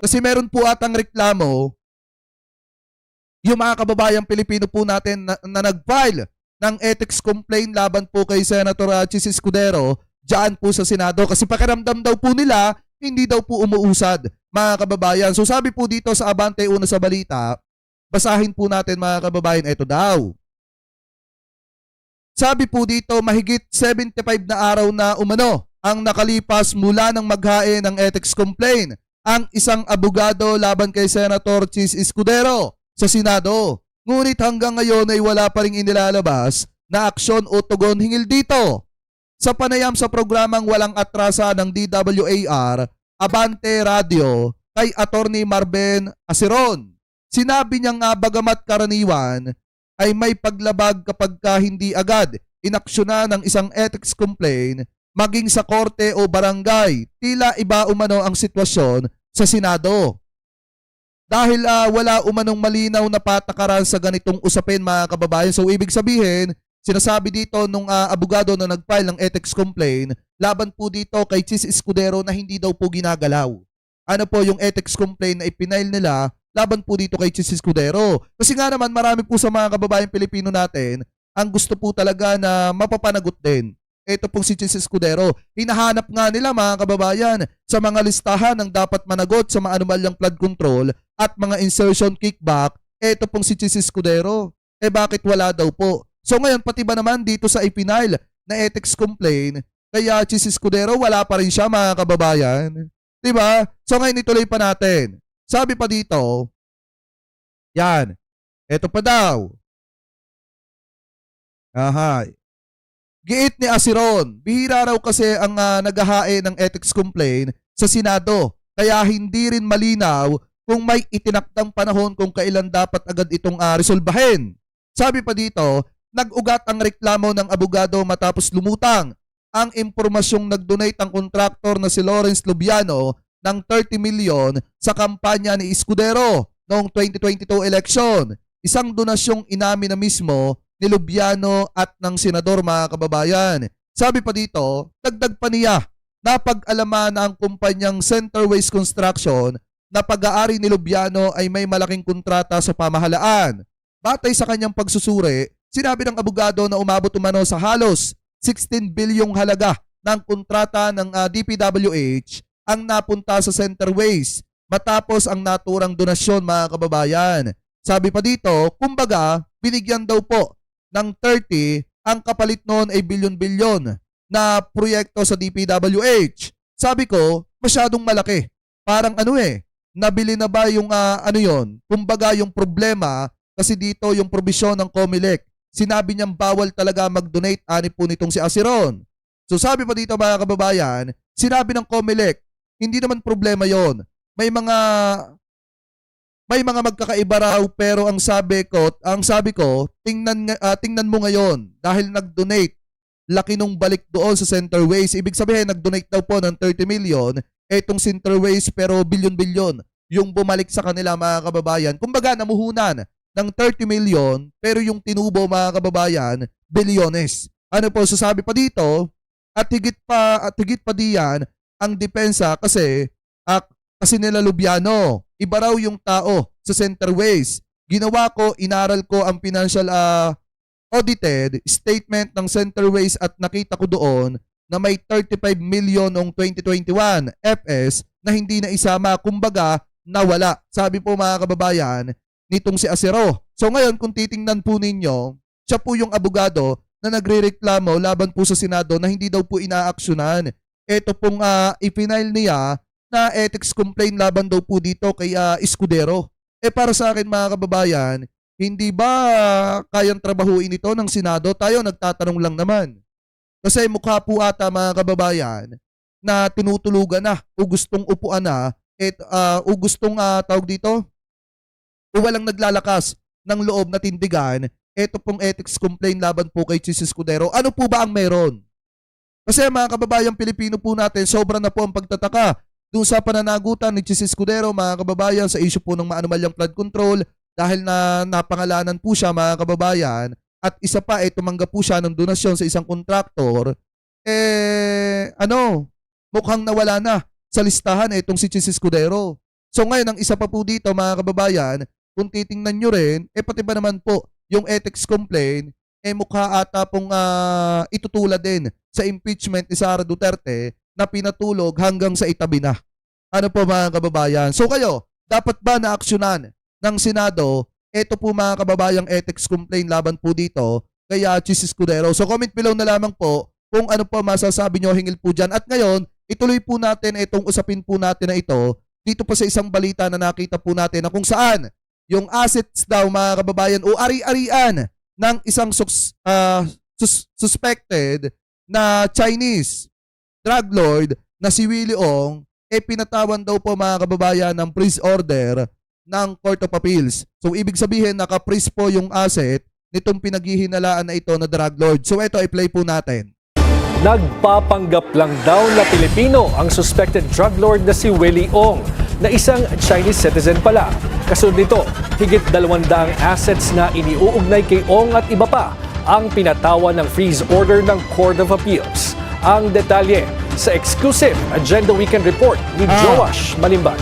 Kasi meron po atang reklamo yung mga kababayang Pilipino po natin na nag-file ng ethics complaint laban po kay Senator Chis Escudero dyan po sa Senado kasi pakiramdam daw po nila hindi daw po umuusad mga kababayan. So sabi po dito sa Abante Una sa Balita, basahin po natin mga kababayan, ito daw. Sabi po dito, mahigit 75 na araw na umano ang nakalipas mula ng maghain ng ethics complaint ang isang abogado laban kay Senator Chis Escudero sa Senado. Ngunit hanggang ngayon ay wala pa ring inilalabas na aksyon o tugon hinggil dito. Sa panayam sa programang Walang Atrasa ng DWAR, Abante Radio, kay Attorney Marben Aceron, sinabi niya nga bagamat karaniwan ay may paglabag kapag hindi agad inaksyonan ng isang ethics complaint maging sa korte o barangay, tila iba umano ang sitwasyon sa Senado. Dahil wala umanong malinaw na patakaran sa ganitong usapin mga kababayan. So ibig sabihin, sinasabi dito nung abogado na nag-file ng ethics complaint, laban po dito kay Chis Escudero na hindi daw po ginagalaw. Ano po yung ethics complaint na ipinail nila laban po dito kay Chis Escudero. Kasi nga naman marami po sa mga kababayang Pilipino natin ang gusto po talaga na mapapanagot din. Ito pong si Chis Escudero. Hinahanap nga nila mga kababayan sa mga listahan ng dapat managot sa maanumalyang flood control at mga insertion kickback. Ito pong si Chis Escudero. Bakit wala daw po? So ngayon pati ba naman dito sa ipinail na ethics complaint kaya Chis Escudero wala pa rin siya mga kababayan? Diba? So ngayon ituloy pa natin. Sabi pa dito, yan, ito pa daw. Aha. Giit ni Aceron, bihira raw kasi ang naghahain ng ethics complaint sa Senado. Kaya hindi rin malinaw kung may itinakdang panahon kung kailan dapat agad itong resolbahin. Sabi pa dito, nag-ugat ang reklamo ng abogado matapos lumutang ang impormasyong nag-donate ang kontraktor na si Lawrence Lubiano ng 30 million sa kampanya ni Escudero noong 2022 election. Isang donasyong inamin na mismo ni Lubiano at ng senador mga kababayan. Sabi pa dito, dagdag pa niya, napag-alaman na ang kumpanyang Centerways Construction na pag-aari ni Lubiano ay may malaking kontrata sa pamahalaan. Batay sa kanyang pagsusuri, sinabi ng abogado na umabot umano sa halos 16 bilyong halaga ng kontrata ng DPWH ang napunta sa Centerways matapos ang naturang donasyon mga kababayan. Sabi pa dito, kumbaga, binigyan daw po ng 30, ang kapalit noon ay bilyon-bilyon na proyekto sa DPWH. Sabi ko, masyadong malaki. Parang nabili na ba yung kumbaga yung problema kasi dito yung probisyon ng COMELEC. Sinabi niyang bawal talaga mag-donate ani po nitong si Aceron. So sabi pa dito mga kababayan, sinabi ng COMELEC, hindi naman problema yon. May mga magkakaiba raw pero ang sabi ko, tingnan mo ngayon dahil nag-donate, laki nung balik doon sa Centerways. Ibig sabihin nag-donate daw po ng 30 million, etong Centerways pero bilyon-bilyon yung bumalik sa kanila mga kababayan. Kumbaga namuhunan ng 30 million pero yung tinubo mga kababayan, bilyones. Ano po sasabi pa dito? At higit pa diyan ang depensa kasi nila Lubiano. Iba raw yung tao sa Centerways. Ginawa ko, inaral ko ang financial audited statement ng Centerways at nakita ko doon na may 35 million noong 2021 FS na hindi na isama, kumbaga nawala. Sabi po mga kababayan nitong si Acero. So ngayon kung titingnan po ninyo, siya po yung abogado na nagrereklamo laban po sa Senado na hindi daw po inaaksyonan. Ito pong ipinail niya na ethics complaint laban daw po dito kay Escudero. Para sa akin mga kababayan, hindi ba kayang trabahuin ito ng Senado? Tayo nagtatanong lang naman. Kasi mukha po ata mga kababayan na tinutulugan na o gustong upuan na o gustong tawag dito o walang naglalakas ng loob na tindigan. Ito pong ethics complaint laban po kay Chis Escudero. Ano po ba ang meron? Kasi mga kababayang Pilipino po natin, sobra na po ang pagtataka doon sa pananagutan ni Chis Escudero mga kababayan sa issue po ng maanumalyang flood control dahil na napangalanan po siya mga kababayan at isa pa tumanggap po siya ng donasyon sa isang kontraktor, mukhang nawala na sa listahan itong si Chis Escudero. So ngayon, ang isa pa po dito mga kababayan, kung titingnan nyo rin, pati ba naman po yung ethics complaint, mukha ata pong itutulad din sa impeachment ni Sara Duterte na pinatulog hanggang sa itabi na. Ano po mga kababayan? So kayo, dapat ba na-aksyonan ng Senado ito po mga kababayang ethics complaint laban po dito kay Chis Escudero? So comment below na lamang po kung ano po masasabi nyo hingil po dyan. At ngayon, ituloy po natin itong usapin po natin na ito dito pa sa isang balita na nakita po natin na kung saan yung assets daw mga kababayan o ari-arian ng isang suspected na Chinese drug lord na si Willie Ong pinatawan daw po mga kababayan ng freeze order ng Court of Appeals. So ibig sabihin naka-freeze po yung asset nitong pinaghihinalaan na ito na drug lord. So ito i-play po natin. Nagpapanggap lang daw na Pilipino ang suspected drug lord na si Willie Ong na isang Chinese citizen pala. Kasunod nito, higit 200 assets na iniuugnay kay Ong at iba pa ang pinatawan ng freeze order ng Court of Appeals. Ang detalye sa exclusive Agenda Weekend Report ni Joash Malimbag.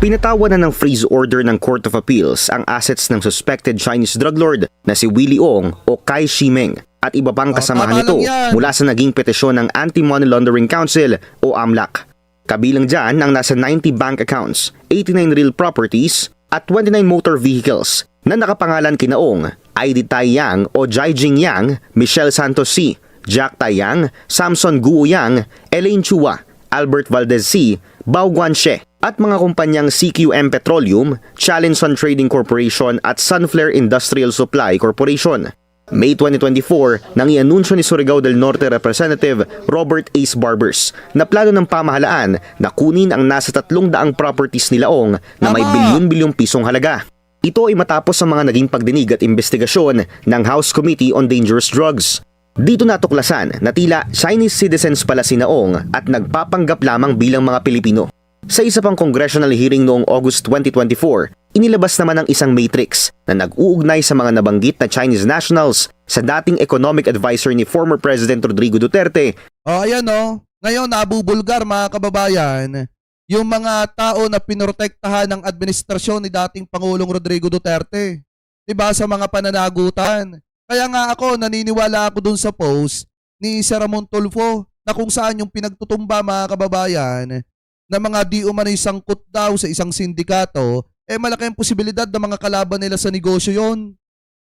Pinatawan na ng freeze order ng Court of Appeals ang assets ng suspected Chinese drug lord na si Willie Ong o Kai Shimeng at iba pang kasamahan nito mula sa naging petisyon ng Anti-Money Laundering Council o AMLAC. Kabilang dyan ang nasa 90 bank accounts, 89 real properties at 29 motor vehicles na nakapangalan kina Ong, ID Tai Yang o Jai Jing Yang, Michelle Santos C, Jack Tai Yang, Samson Guo Yang, Elaine Chua, Albert Valdez C, Bao Guanxie at mga kumpanyang CQM Petroleum, Chalinson Trading Corporation at Sunflare Industrial Supply Corporation. May 2024, nang ianunsyo ni Surigao del Norte Representative Robert Ace Barbers na plano ng pamahalaan na kunin ang nasa 300 properties nila Ong na may bilyon-bilyong pisong halaga. Ito ay matapos ang mga naging pagdinig at investigasyon ng House Committee on Dangerous Drugs. Dito natuklasan na tila Chinese citizens pala sina Ong at nagpapanggap lamang bilang mga Pilipino. Sa isa pang congressional hearing noong August 2024, inilabas naman ang isang matrix na nag-uugnay sa mga nabanggit na Chinese nationals sa dating economic advisor ni former President Rodrigo Duterte. Ayan ngayon nabubulgar mga kababayan, yung mga tao na pinoprotektahan ng administrasyon ni dating Pangulong Rodrigo Duterte. Diba sa mga pananagutan. Kaya nga ako, naniniwala ako dun sa post ni Sir Ramon Tulfo na kung saan yung pinagtutumba mga kababayan na mga di umano'y sangkot daw sa isang sindikato, malaki ang posibilidad na mga kalaban nila sa negosyo yon.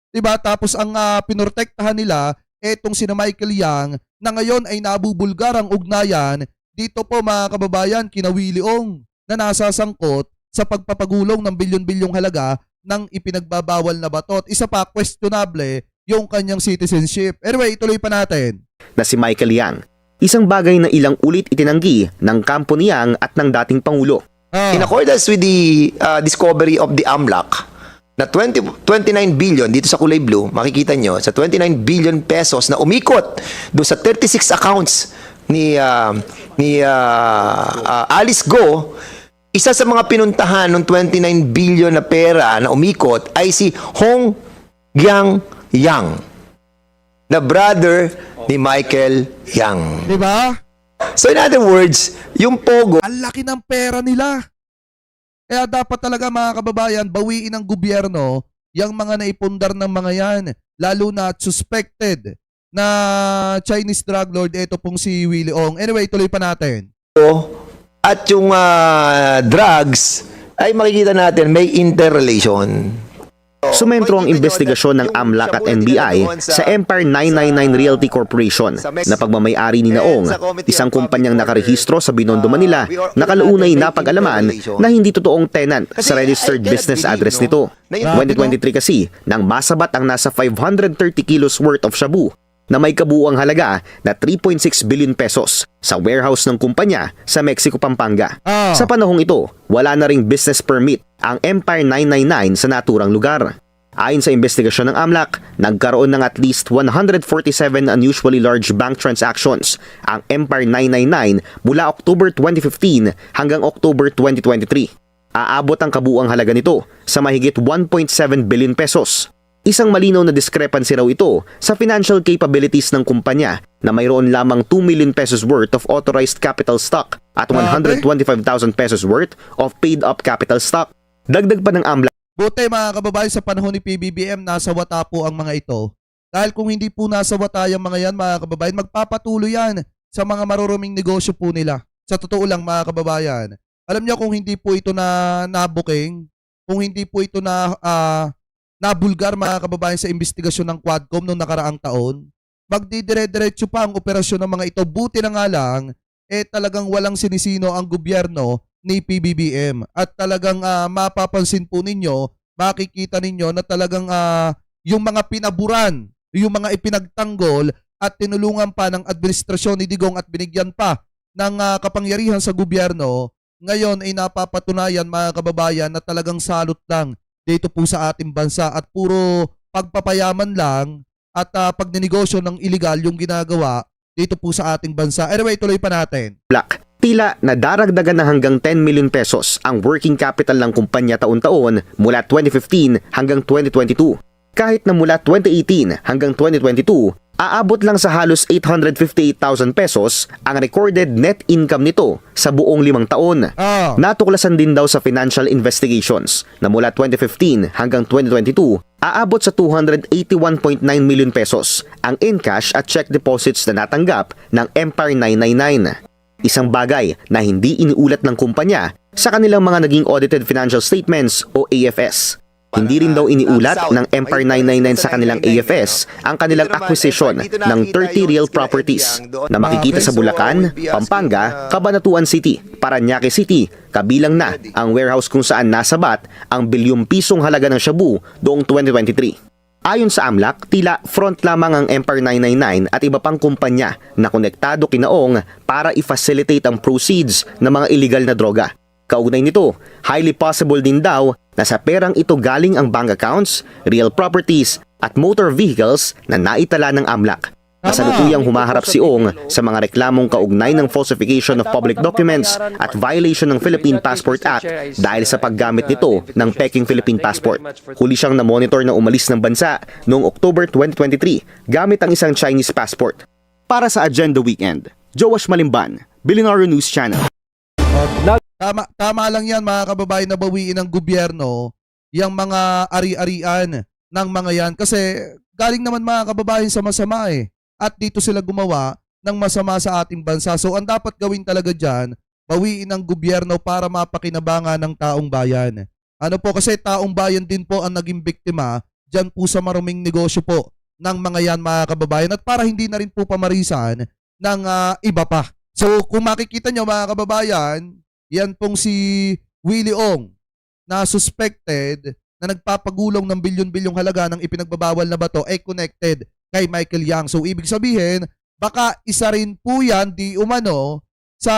Diba? Tapos ang pinortektahan nila, etong sina Michael Yang, na ngayon ay nabubulgar ang ugnayan dito po mga kababayan kina Willie Ong na nasasangkot sa pagpapagulong ng bilyon-bilyong halaga ng ipinagbabawal na bato. At isa pa, questionable yung kanyang citizenship. Anyway, ituloy pa natin. Na si Michael Yang. Isang bagay na ilang ulit itinanggi ng kampo ni Yang at ng dating Pangulo. In accordance with the discovery of the AMLAC, na 29 billion dito sa kulay blue, makikita nyo, sa 29 billion pesos na umikot do sa 36 accounts ni Alice Go, isa sa mga pinuntahan ng 29 billion na pera na umikot ay si Hong Yang Yang, na brother ni Michael Yang. Diba? So in other words, yung Pogo, Ang laki ng pera nila. Kaya dapat talaga mga kababayan, bawiin ng gobyerno yung mga naipundar ng mga yan. Lalo na suspected na Chinese drug lord, ito pong si Willie Ong. Anyway, tuloy pa natin. at yung drugs, ay makikita natin may interrelation. Sumentro ang investigasyon ng AMLAC at NBI sa Empire 999 Realty Corporation na pagmamayari ni Naong, isang kumpanyang nakarehistro sa Binondo, Manila, na kalaunay napag-alaman na hindi totoong tenant sa registered business address nito. 2023 kasi, nang masabat ang nasa 530 kilos worth of shabu na may kabuuang halaga na 3.6 billion pesos sa warehouse ng kumpanya sa Mexico, Pampanga. Sa panahong ito, wala na ring business permit ang Empire 999 sa naturang lugar. Ayon sa investigasyon ng AMLAC, nagkaroon ng at least 147 unusually large bank transactions ang Empire 999 mula October 2015 hanggang October 2023. Aabot ang kabuuang halaga nito sa mahigit 1.7 billion pesos. Isang malinaw na discrepancy raw ito sa financial capabilities ng kumpanya na mayroon lamang 2 million pesos worth of authorized capital stock at 125,000 pesos worth of paid-up capital stock. Dagdag pa ng AMLAC, Buti mga kababayan, sa panahon ni PBBM, nasa wata po ang mga ito. Dahil kung hindi po nasa wata yung mga yan, mga kababayan, magpapatuloy yan sa mga maruruming negosyo po nila. Sa totoo lang mga kababayan, alam niyo kung hindi po ito na nabuking, kung hindi po ito na nabulgar mga kababayan sa investigasyon ng Quadcom noong nakaraang taon, magdidire-diretso pa ang operasyon ng mga ito. Buti na nga lang, talagang walang sinisino ang gobyerno ni PBBM. At talagang mapapansin po ninyo, makikita ninyo na talagang yung mga pinaburan, yung mga ipinagtanggol at tinulungan pa ng administrasyon ni Digong at binigyan pa ng kapangyarihan sa gobyerno, ngayon ay napapatunayan mga kababayan na talagang salot lang dito po sa ating bansa at puro pagpapayaman lang at pagninegosyo ng illegal yung ginagawa dito po sa ating bansa. Anyway, tuloy pa natin. tila nadaragdagan na hanggang 10 million pesos ang working capital ng kumpanya taon-taon mula 2015 hanggang 2022. Kahit na mula 2018 hanggang 2022, aabot lang sa halos 858,000 pesos ang recorded net income nito sa buong 5 taon. Natuklasan din daw sa financial investigations na mula 2015 hanggang 2022, aabot sa 281.9 million pesos ang in-cash at check deposits na natanggap ng Empire 999. Isang bagay na hindi iniulat ng kumpanya sa kanilang mga naging audited financial statements o AFS. Hindi rin daw iniulat ng Empire 999 sa kanilang AFS ang kanilang acquisition ng 30 real properties na makikita sa Bulacan, Pampanga, Cabanatuan City, Parañaque City, kabilang na ang warehouse kung saan nasabat ang bilyong pisong halaga ng shabu noong 2023. Ayon sa AMLAC, tila front lamang ang Empire 999 at iba pang kumpanya na konektado kina Ong para i-facilitate ang proceeds ng mga illegal na droga. Kaugnay nito, highly possible din daw na sa perang ito galing ang bank accounts, real properties at motor vehicles na naitala ng AMLAC. Kasalukuyang humaharap si Ong sa mga reklamong kaugnay ng falsification of public documents at violation ng Philippine Passport Act dahil sa paggamit nito ng peking Philippine passport. Huli siyang na-monitor na umalis ng bansa noong October 2023 gamit ang isang Chinese passport. Para sa Agenda Weekend, Joash Malimban, Billionaire News Channel. Tama lang yan mga kababayan, na bawiin ng gobyerno yung mga ari-arian ng mga yan. Kasi galing naman mga kababayan sa masama At dito sila gumawa ng masama sa ating bansa. So ang dapat gawin talaga dyan, bawiin ng gobyerno para mapakinabangan ng taong bayan. Ano po, kasi taong bayan din po ang naging biktima dyan po sa maruming negosyo po ng mga yan mga kababayan. At para hindi na rin po pamarisan ng iba pa. So kung makikita nyo mga kababayan, yan pong si Willie Ong na suspected na nagpapagulong ng bilyon-bilyong halaga ng ipinagbabawal na bato connected kay Michael Yang. So ibig sabihin, baka isa rin po yan di umano sa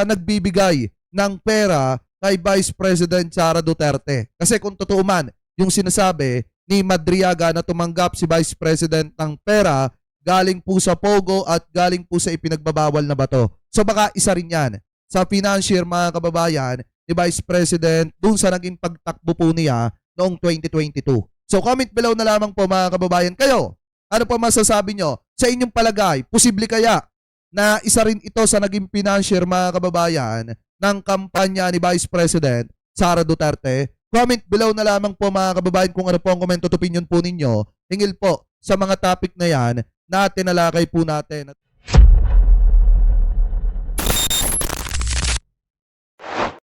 nagbibigay ng pera kay Vice President Sara Duterte. Kasi kung totoo man yung sinasabi ni Madriaga na tumanggap si Vice President ng pera galing po sa Pogo at galing po sa ipinagbabawal na bato. So baka isa rin yan sa financier mga kababayan ni Vice President dun sa naging pagtakbo po niya noong 2022. So comment below na lamang po mga kababayan. Kayo, ano po masasabi nyo? Sa inyong palagay, posible kaya na isa rin ito sa naging financier mga kababayan ng kampanya ni Vice President Sara Duterte? Comment below na lamang po mga kababayan kung ano po ang komento at opinion po ninyo. Hingil po sa mga topic na yan na tinalakay po natin.